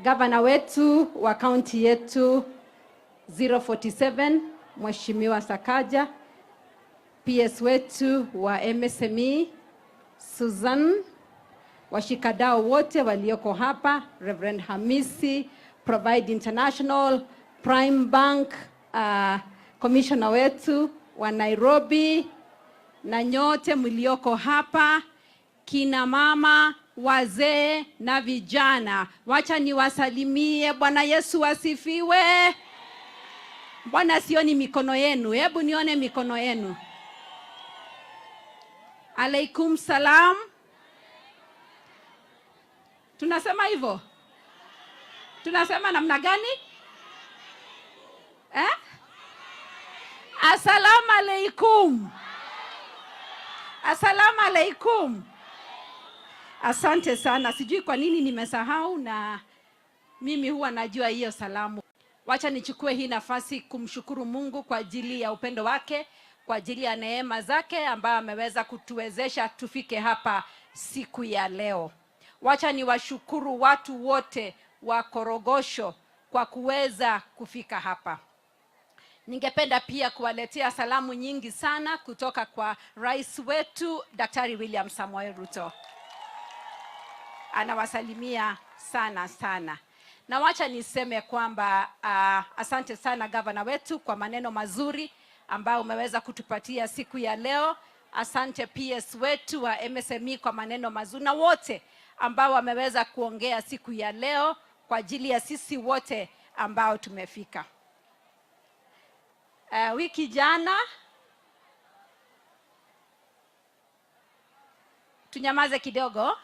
Gavana wetu wa kaunti yetu 047 Mheshimiwa Sakaja, PS wetu wa MSME Susan, washikadau wote walioko hapa, Reverend Hamisi, Provide International, Prime Bank, Commissioner wetu wa Nairobi, na nyote mlioko hapa, kina mama, wazee na vijana. Wacha niwasalimie. Bwana Yesu asifiwe. Bwana, sioni mikono yenu. Hebu nione mikono yenu. Alaikum salam. Tunasema hivyo? Tunasema namna gani? Assalamu alaikum. Assalamu alaikum. Asante sana. Sijui kwa nini nimesahau, na mimi huwa najua hiyo salamu. Wacha nichukue hii nafasi kumshukuru Mungu kwa ajili ya upendo wake, kwa ajili ya neema zake ambayo ameweza kutuwezesha tufike hapa siku ya leo. Wacha niwashukuru watu wote wa Korogosho kwa kuweza kufika hapa. Ningependa pia kuwaletea salamu nyingi sana kutoka kwa Rais wetu Daktari William Samoei Ruto. Anawasalimia sana sana. Na wacha niseme kwamba asante sana gavana wetu kwa maneno mazuri ambayo umeweza kutupatia siku ya leo. Asante PS wetu wa MSME kwa maneno mazuri, na wote ambao wameweza kuongea siku ya leo kwa ajili ya sisi wote ambao tumefika. Wiki jana, tunyamaze kidogo.